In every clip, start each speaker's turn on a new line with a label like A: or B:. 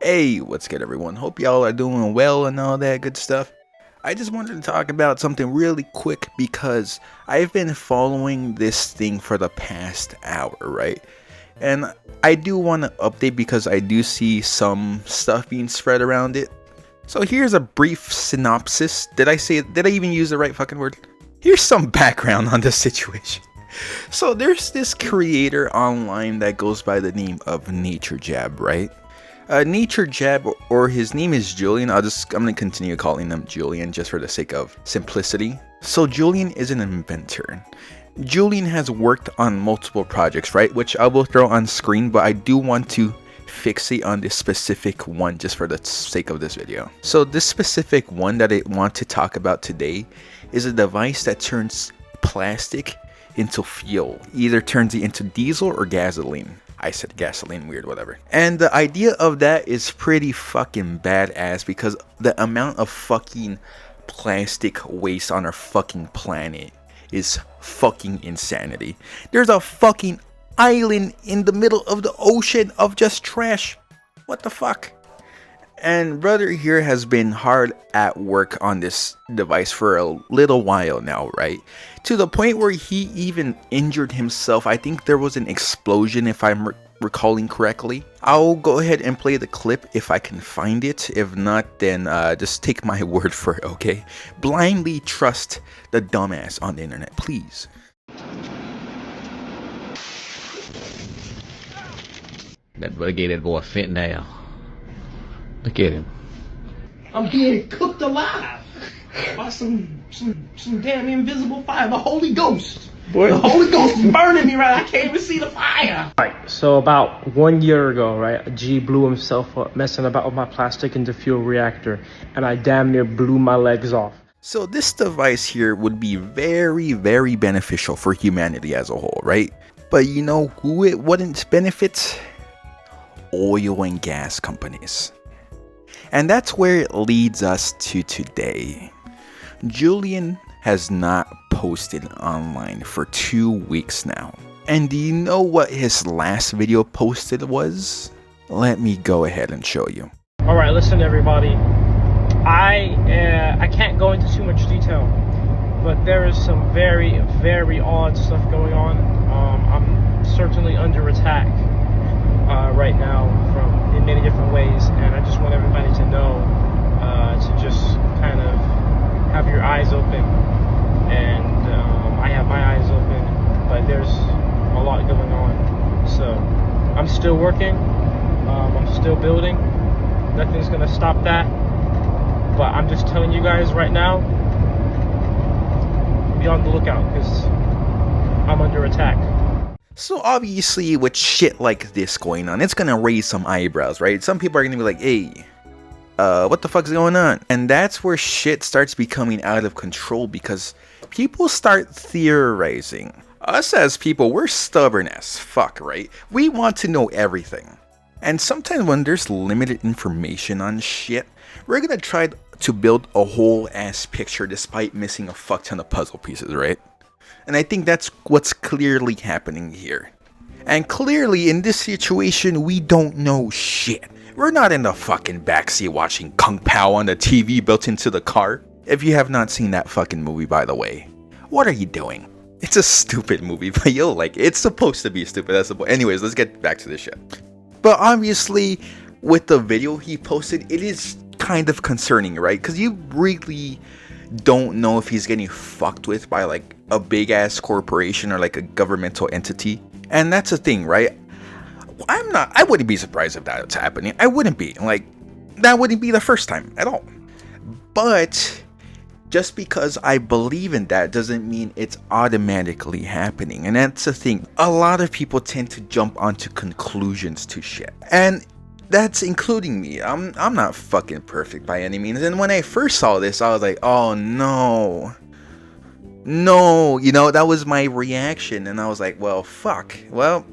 A: Hey, what's good everyone? Hope y'all are doing well and all that good stuff. I just wanted to talk about something really quick because I've been following this thing for the past hour, right? And I do want to update because I do see some stuff being spread around it. So here's a brief synopsis. Did I even use the right fucking word? Here's some background on this situation. So there's this creator online that goes by the name of NatureJab, right? NatureJab, or his name is Julian. I'm gonna continue calling him Julian just for the sake of simplicity. So Julian is an inventor. Julian has worked on multiple projects, right? Which I will throw on screen, but I do want to fixate on this specific one just for the sake of this video. So this specific one that I want to talk about today is a device that turns plastic into fuel. Either turns it into diesel or gasoline. I said gasoline, weird, whatever. And the idea of that is pretty fucking badass because the amount of fucking plastic waste on our fucking planet is fucking insanity. There's a fucking island in the middle of the ocean of just trash. What the fuck? And brother here has been hard at work on this device for a little while now, right? To the point where he even injured himself. I think there was an explosion, if I'm recalling correctly. I'll go ahead and play the clip if I can find it. If not, then just take my word for it, okay? Blindly trust the dumbass on the internet, please.
B: That brother gave that boy a fentanyl. Look at him.
C: I'm being cooked alive by some damn invisible fire. The Holy Ghost. Boy. The Holy Ghost is burning me right. I can't even see the fire.
D: Right, so about 1 year ago, right, G blew himself up messing about with my plastic into fuel reactor, and I damn near blew my legs off.
A: So this device here would be very, very beneficial for humanity as a whole, right? But you know who it wouldn't benefit? Oil and gas companies. And that's where it leads us to today. Julian has not posted online for 2 weeks now. And do you know what his last video posted was? Let me go ahead and show you.
D: Alright, listen everybody. I can't go into too much detail, but there is some very, very odd stuff going on. I'm certainly under attack right now in many different ways, and I just want everybody to know to just kind of have your eyes open. And I have my eyes open, but there's a lot going on. So I'm still working, I'm still building. Nothing's gonna stop that. But I'm just telling you guys right now, be on the lookout because I'm under attack.
A: So obviously with shit like this going on, it's gonna raise some eyebrows, right? Some people are gonna be like, hey, what the fuck's going on? And that's where shit starts becoming out of control because people start theorizing. Us as people, we're stubborn as fuck, right? We want to know everything. And sometimes when there's limited information on shit, we're gonna try to build a whole ass picture despite missing a fuck ton of puzzle pieces, right? And I think that's what's clearly happening here. And clearly in this situation, we don't know shit. We're not in the fucking backseat watching Kung Pao on the TV built into the car. If you have not seen that fucking movie, by the way, what are you doing? It's a stupid movie, but you'll like it. It's supposed to be stupid, that's the point. Anyways, let's get back to this shit. But obviously, with the video he posted, it is kind of concerning, right? Because you really don't know if he's getting fucked with by like a big ass corporation or like a governmental entity. And that's the thing, right? I wouldn't be surprised if that's happening. I wouldn't be. Like, that wouldn't be the first time at all. But just because I believe in that doesn't mean it's automatically happening. And that's the thing. A lot of people tend to jump onto conclusions to shit. And that's including me. I'm not fucking perfect by any means. And when I first saw this, I was like, oh no. No, you know, that was my reaction. And I was like, well, fuck. Well,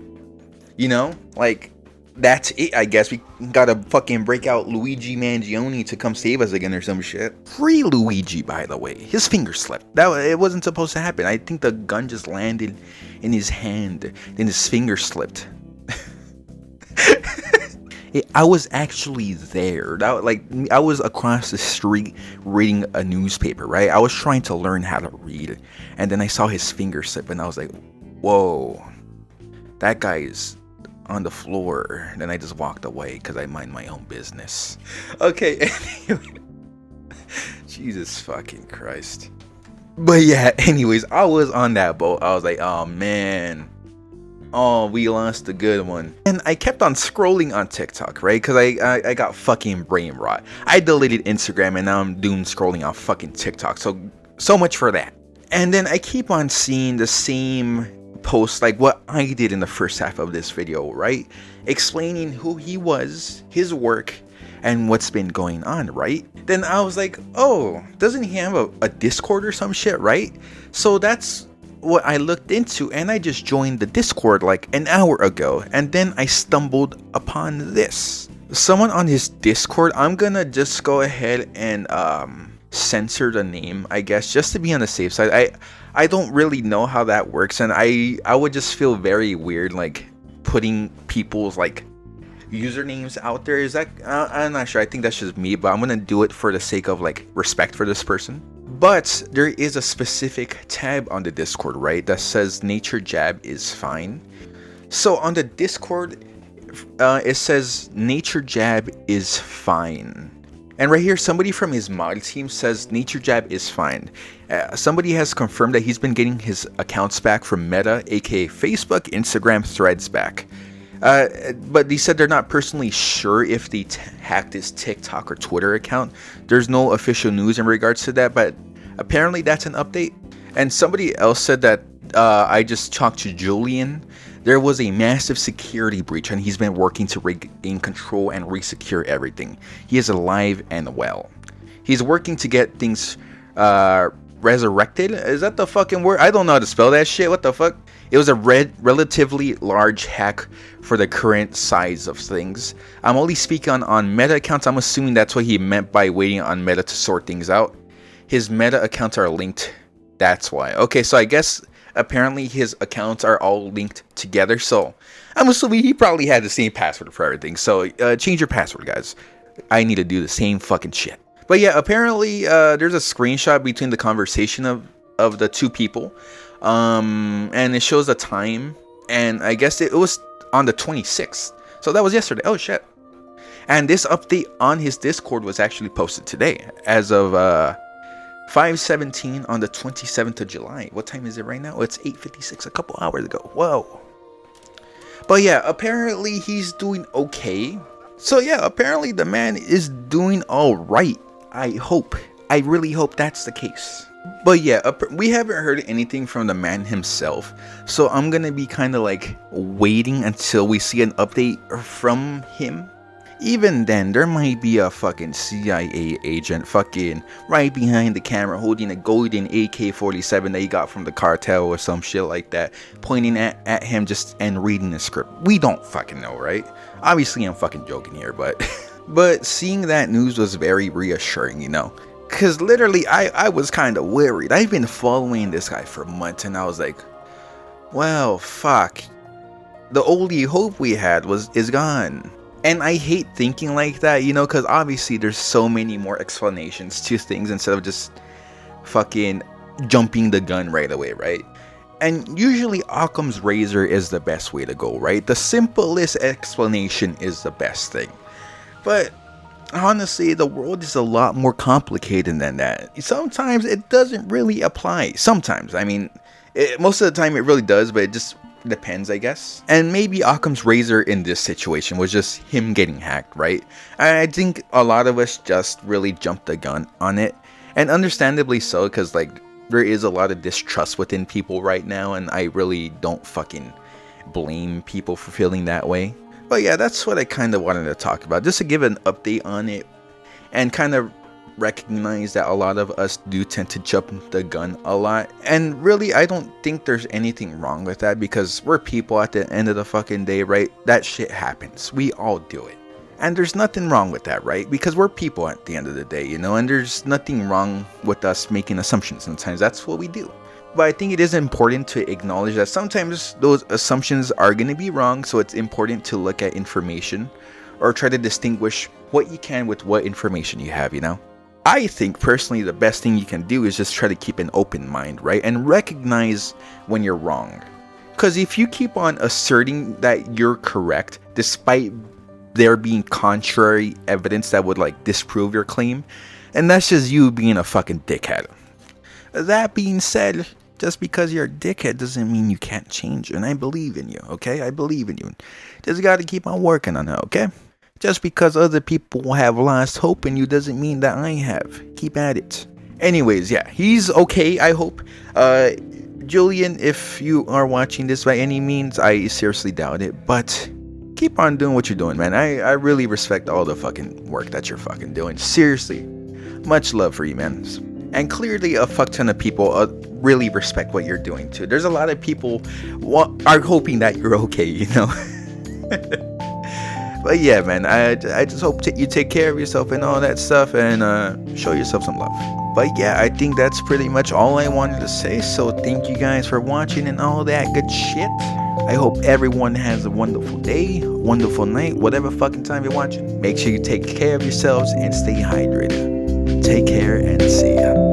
A: you know, like, that's it, I guess. We gotta fucking break out Luigi Mangione to come save us again or some shit. Free Luigi, by the way. His finger slipped. It wasn't supposed to happen. I think the gun just landed in his hand, then his finger slipped. I was actually there. Like, I was across the street reading a newspaper, right? I was trying to learn how to read, and then I saw his finger slip, and I was like, whoa, that guy's on the floor. Then I just walked away because I mind my own business. Okay, anyway. Jesus fucking Christ. But yeah, anyways, I was on that boat. I was like, oh man. Oh, we lost a good one. And I kept on scrolling on TikTok, right? Because I got fucking brain rot. I deleted Instagram and now I'm doom scrolling on fucking TikTok. So much for that. And then I keep on seeing the same post, like what I did in the first half of this video, right? Explaining who he was, his work, and what's been going on, right? Then I was like, oh, doesn't he have a Discord or some shit, right? So that's what I looked into, and I just joined the Discord like an hour ago, and then I stumbled upon this. Someone on his Discord, I'm gonna just go ahead and censor the name, I guess, just to be on the safe side. I don't really know how that works, and I would just feel very weird like putting people's like usernames out there. Is that I'm not sure. I think that's just me, but I'm gonna do it for the sake of like respect for this person. But there is a specific tab on the Discord, right, that says NatureJab is fine. So on the Discord, it says NatureJab is fine. And right here, somebody from his mod team says NatureJab is fine. Somebody has confirmed that he's been getting his accounts back from Meta, aka Facebook, Instagram, Threads back. But they said they're not personally sure if they hacked his TikTok or Twitter account. There's no official news in regards to that, but apparently that's an update. And somebody else said that I just talked to Julian. There was a massive security breach, and he's been working to regain control and resecure everything. He is alive and well. He's working to get things resurrected. Is that the fucking word? I don't know how to spell that shit. What the fuck? It was a relatively large hack for the current size of things. I'm only speaking on Meta accounts. I'm assuming that's what he meant by waiting on Meta to sort things out. His Meta accounts are linked. That's why. Okay, so I guess apparently his accounts are all linked together. So I'm assuming he probably had the same password for everything. So change your password, guys. I need to do the same fucking shit. But yeah, apparently there's a screenshot between the conversation of the two people. And it shows the time, and I guess it was on the 26th, so that was yesterday. Oh shit. And this update on his Discord was actually posted today as of 5:17 on the 27th of July. What time is it right now? It's 8:56, a couple hours ago. Whoa. But yeah, apparently he's doing okay. So yeah, apparently the man is doing all right. I really hope that's the case. But yeah, we haven't heard anything from the man himself, so I'm gonna be kind of like waiting until we see an update from him. Even then, there might be a fucking CIA agent fucking right behind the camera holding a golden AK-47 that he got from the cartel or some shit like that, pointing at him just and reading the script. We don't fucking know, right? Obviously I'm fucking joking here, but but seeing that news was very reassuring, you know. Because literally, I was kind of worried. I've been following this guy for months, and I was like, well, fuck. The only hope we had is gone. And I hate thinking like that, you know, because obviously there's so many more explanations to things instead of just fucking jumping the gun right away, right? And usually Occam's razor is the best way to go, right? The simplest explanation is the best thing. But honestly, the world is a lot more complicated than that. Sometimes it doesn't really apply. Sometimes, I mean, most of the time it really does, but it just depends, I guess. And maybe Occam's razor in this situation was just him getting hacked, right? I think a lot of us just really jumped the gun on it, and understandably so, because like there is a lot of distrust within people right now, and I really don't fucking blame people for feeling that way. But yeah, that's what I kind of wanted to talk about, just to give an update on it and kind of recognize that a lot of us do tend to jump the gun a lot. And really, I don't think there's anything wrong with that, because we're people at the end of the fucking day, right? That shit happens. We all do it. And there's nothing wrong with that, right? Because we're people at the end of the day, you know, and there's nothing wrong with us making assumptions. Sometimes that's what we do. But I think it is important to acknowledge that sometimes those assumptions are going to be wrong, so it's important to look at information or try to distinguish what you can with what information you have, you know? I think personally the best thing you can do is just try to keep an open mind, right? And recognize when you're wrong. Because if you keep on asserting that you're correct, despite there being contrary evidence that would like disprove your claim, and that's just you being a fucking dickhead. That being said, just because you're a dickhead doesn't mean you can't change, and I believe in you, okay? I believe in you. Just gotta keep on working on it, okay? Just because other people have lost hope in you doesn't mean that I have. Keep at it. Anyways, yeah, he's okay, I hope. Julian, if you are watching this by any means, I seriously doubt it, but keep on doing what you're doing, man. I really respect all the fucking work that you're fucking doing. Seriously. Much love for you, man. And clearly a fuck ton of people really respect what you're doing too. There's a lot of people are hoping that you're okay, you know? But yeah, man, I just hope you take care of yourself and all that stuff, and show yourself some love. But yeah, I think that's pretty much all I wanted to say. So thank you guys for watching and all that good shit. I hope everyone has a wonderful day, wonderful night, whatever fucking time you're watching. Make sure you take care of yourselves and stay hydrated. Take care and see ya.